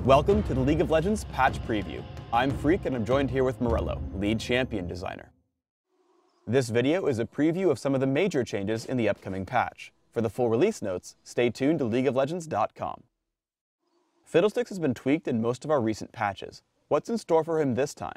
Welcome to the League of Legends Patch Preview. I'm Freak and I'm joined here with Morello, lead champion designer. This video is a preview of some of the major changes in the upcoming patch. For the full release notes, stay tuned to LeagueofLegends.com. Fiddlesticks has been tweaked in most of our recent patches. What's in store for him this time?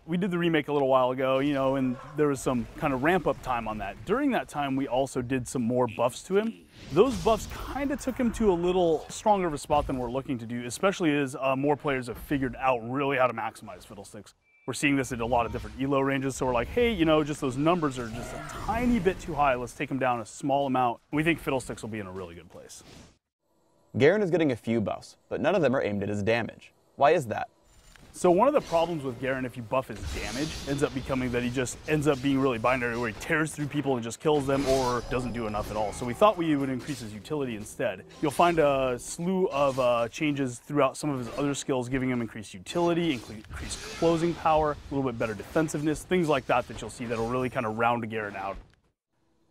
We did the remake a little while ago, and there was some kind of ramp up time on that. During that time, we also did some more buffs to him. Those buffs kind of took him to a little stronger of a spot than we're looking to do, especially as more players have figured out really how to maximize Fiddlesticks. We're seeing this in a lot of different elo ranges, so we're like, hey, just those numbers are just a tiny bit too high. Let's take them down a small amount. We think Fiddlesticks will be in a really good place. Garen is getting a few buffs, but none of them are aimed at his damage. Why is that? So one of the problems with Garen, if you buff his damage, ends up becoming that he just ends up being really binary, where he tears through people and just kills them or doesn't do enough at all. So we thought we would increase his utility instead. You'll find a slew of changes throughout some of his other skills, giving him increased utility, increased closing power, a little bit better defensiveness, things like that you'll see that'll really kind of round Garen out.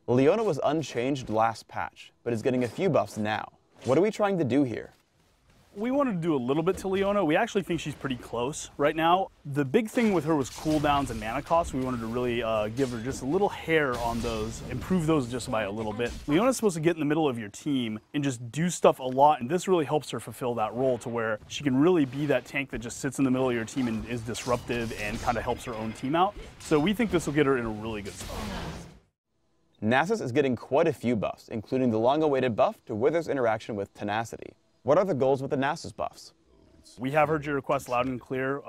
Leona was unchanged last patch, but is getting a few buffs now. What are we trying to do here? We wanted to do a little bit to Leona. We actually think she's pretty close right now. The big thing with her was cooldowns and mana costs. We wanted to really give her just a little hair on those, improve those just by a little bit. Leona's supposed to get in the middle of your team and just do stuff a lot, and this really helps her fulfill that role to where she can really be that tank that just sits in the middle of your team and is disruptive and kind of helps her own team out. So we think this will get her in a really good spot. Nasus is getting quite a few buffs, including the long-awaited buff to Wither's interaction with Tenacity. What are the goals with the Nasus buffs? We have heard your request loud and clear.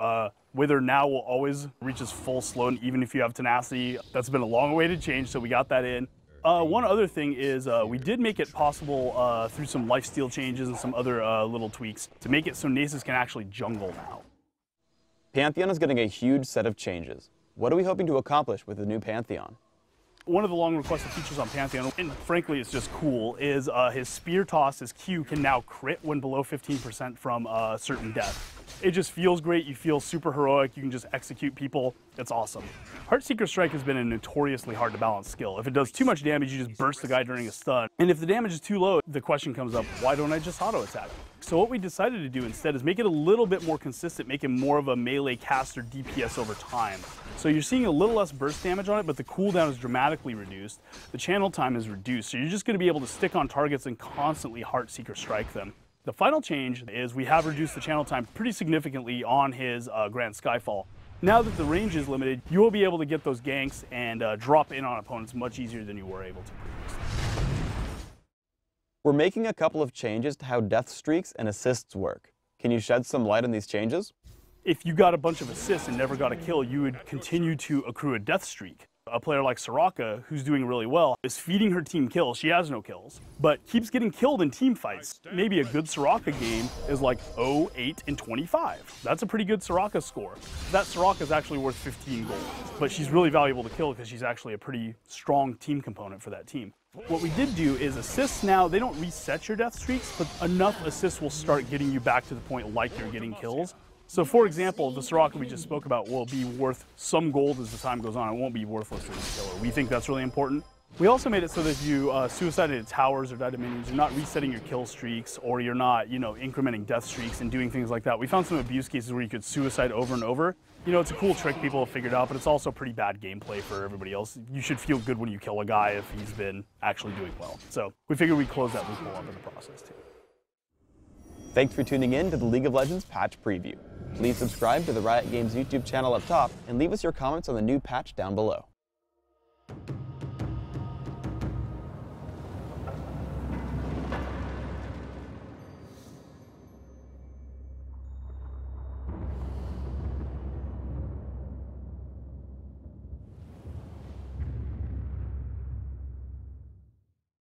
Wither now will always reach its full slow, even if you have Tenacity. That's been a long-awaited change, so we got that in. One other thing is we did make it possible through some lifesteal changes and some other little tweaks to make it so Nasus can actually jungle now. Pantheon is getting a huge set of changes. What are we hoping to accomplish with the new Pantheon? One of the long requested features on Pantheon, and frankly it's just cool, is his spear toss, his Q, can now crit when below 15% from certain death. It just feels great, you feel super heroic, you can just execute people, it's awesome. Heartseeker Strike has been a notoriously hard to balance skill. If it does too much damage, you just burst the guy during a stun. And if the damage is too low, the question comes up, why don't I just auto attack? So what we decided to do instead is make it a little bit more consistent, make him more of a melee caster DPS over time. So you're seeing a little less burst damage on it, but the cooldown is dramatically reduced. The channel time is reduced, so you're just going to be able to stick on targets and constantly Heartseeker Strike them. The final change is we have reduced the channel time pretty significantly on his Grand Skyfall. Now that the range is limited, you will be able to get those ganks and drop in on opponents much easier than you were able to previously. We're making a couple of changes to how death streaks and assists work. Can you shed some light on these changes? If you got a bunch of assists and never got a kill, you would continue to accrue a death streak. A player like Soraka, who's doing really well, is feeding her team kills. She has no kills, but keeps getting killed in team fights. Maybe a good Soraka game is like 0, 8, and 25. That's a pretty good Soraka score. That Soraka is actually worth 15 gold, but she's really valuable to kill because she's actually a pretty strong team component for that team. What we did do is assists now, they don't reset your death streaks, but enough assists will start getting you back to the point like you're getting kills. So for example, the Soraka we just spoke about will be worth some gold as the time goes on. It won't be worthless as a killer. We think that's really important. We also made it so that if you suicided towers or died to minions, you're not resetting your kill streaks or you're not, incrementing death streaks and doing things like that. We found some abuse cases where you could suicide over and over. It's a cool trick people have figured out, but it's also pretty bad gameplay for everybody else. You should feel good when you kill a guy if he's been actually doing well. So we figured we'd close that loophole up in the process too. Thanks for tuning in to the League of Legends Patch Preview. Please subscribe to the Riot Games YouTube channel up top and leave us your comments on the new patch down below.